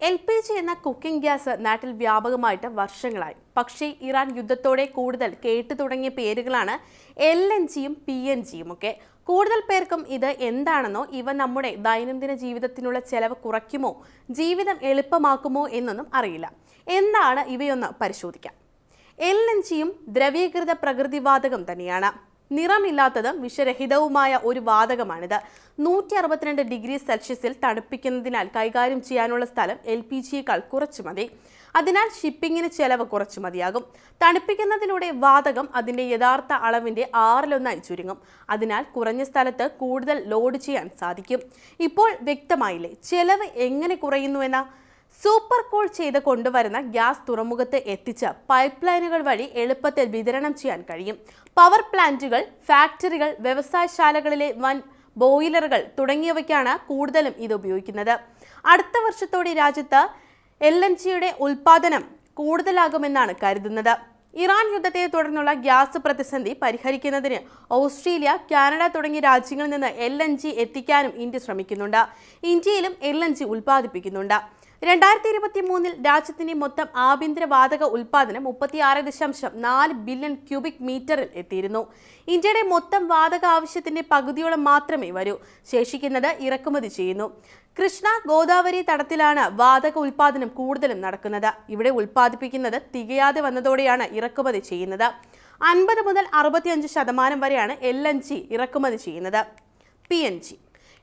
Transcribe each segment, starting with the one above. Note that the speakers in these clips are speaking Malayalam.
LPG എന്ന കുക്കിംഗ് ഗ്യാസ് നാട്ടിൽ വ്യാപകമായിട്ട് വർഷങ്ങളായി. പക്ഷേ ഇറാൻ യുദ്ധത്തോടെ കൂടുതൽ കേട്ടു തുടങ്ങിയ പേരുകളാണ് LNGയും PNGയും ഒക്കെ. കൂടുതൽ പേർക്കും ഇത് എന്താണെന്നോ ഇവ നമ്മുടെ ദൈനംദിന ജീവിതത്തിനുള്ള ചെലവ് കുറയ്ക്കുമോ ജീവിതം എളുപ്പമാക്കുമോ എന്നൊന്നും അറിയില്ല. എന്താണ് ഇവയൊന്ന് പരിശോധിക്കാം. LNGയും ദ്രവീകൃത പ്രകൃതിവാതകം തന്നെയാണ്. നിറമില്ലാത്തതും വിഷരഹിതവുമായ ഒരു വാതകമാണിത്. 162 ഡിഗ്രി സെൽഷ്യസിൽ തണുപ്പിക്കുന്നതിനാൽ കൈകാര്യം ചെയ്യാനുള്ള സ്ഥലം LPGയേക്കാൾ കുറച്ചു മതി. അതിനാൽ ഷിപ്പിങ്ങിന് ചെലവ് കുറച്ചു മതിയാകും. തണുപ്പിക്കുന്നതിലൂടെ വാതകം അതിന്റെ യഥാർത്ഥ അളവിന്റെ 1/6 ചുരുങ്ങും. അതിനാൽ കുറഞ്ഞ സ്ഥലത്ത് കൂടുതൽ ലോഡ് ചെയ്യാൻ സാധിക്കും. ഇപ്പോൾ വ്യക്തമായില്ലേ ചെലവ് എങ്ങനെ കുറയുന്നുവെന്ന? സൂപ്പർ കൂൾ ചെയ്ത് കൊണ്ടുവരുന്ന ഗ്യാസ് തുറമുഖത്ത് എത്തിച്ച് പൈപ്പ് ലൈനുകൾ വഴി എളുപ്പത്തിൽ വിതരണം ചെയ്യാൻ കഴിയും. പവർ പ്ലാന്റുകൾ, ഫാക്ടറികൾ, വ്യവസായശാലകളിലെ വൻ ബോയിലറുകൾ തുടങ്ങിയവയ്ക്കാണ് കൂടുതലും ഇത് ഉപയോഗിക്കുന്നത്. അടുത്ത വർഷത്തോടെ രാജ്യത്ത് LNGയുടെ ഉൽപാദനം കൂടുതലാകുമെന്നാണ് കരുതുന്നത്. ഇറാൻ യുദ്ധത്തെ തുടർന്നുള്ള ഗ്യാസ് പ്രതിസന്ധി പരിഹരിക്കുന്നതിന് ഓസ്ട്രേലിയ, കാനഡ തുടങ്ങിയ രാജ്യങ്ങളിൽ നിന്ന് LNG എത്തിക്കാനും ഇന്ത്യ ശ്രമിക്കുന്നുണ്ട്. ഇന്ത്യയിലും LNG ഉൽപ്പാദിപ്പിക്കുന്നുണ്ട്. 2023 രാജ്യത്തിന്റെ മൊത്തം ആഭ്യന്തര വാതക ഉൽപ്പാദനം 36.4 ബില്യൺ ക്യൂബിക് മീറ്ററിൽ എത്തിയിരുന്നു. ഇന്ത്യയുടെ മൊത്തം വാതക ആവശ്യത്തിന്റെ പകുതിയോളം മാത്രമേ വരൂ. ശേഷിക്കുന്നത് ഇറക്കുമതി ചെയ്യുന്നു. കൃഷ്ണ, ഗോദാവരി തടത്തിലാണ് വാതക ഉൽപ്പാദനം കൂടുതലും നടക്കുന്നത്. ഇവിടെ ഉൽപ്പാദിപ്പിക്കുന്നത് തികയാതെ വന്നതോടെയാണ് ഇറക്കുമതി ചെയ്യുന്നത്. 50 മുതൽ 65% വരെയാണ് LNG ഇറക്കുമതി ചെയ്യുന്നത്. PNG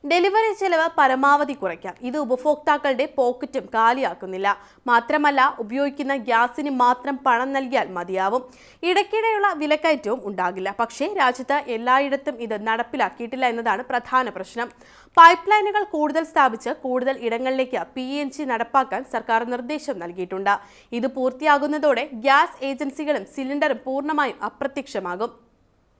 ഡെലിവറി ചെലവ് പരമാവധി കുറയ്ക്കാം. ഇത് ഉപഭോക്താക്കളുടെ പോക്കറ്റും കാലിയാക്കുന്നില്ല. മാത്രമല്ല ഉപയോഗിക്കുന്ന ഗ്യാസിന് മാത്രം പണം നൽകിയാൽ മതിയാവും. ഇടയ്ക്കിടെയുള്ള വിലക്കയറ്റവും ഉണ്ടാകില്ല. പക്ഷേ രാജ്യത്ത് എല്ലായിടത്തും ഇത് നടപ്പിലാക്കിയിട്ടില്ല എന്നതാണ് പ്രധാന പ്രശ്നം. പൈപ്പ് ലൈനുകൾ കൂടുതൽ സ്ഥാപിച്ച് കൂടുതൽ ഇടങ്ങളിലേക്ക് PNG നടപ്പാക്കാൻ സർക്കാർ നിർദ്ദേശം നൽകിയിട്ടുണ്ട്. ഇത് പൂർത്തിയാകുന്നതോടെ ഗ്യാസ് ഏജൻസികളും സിലിണ്ടറും പൂർണ്ണമായും അപ്രത്യക്ഷമാകും.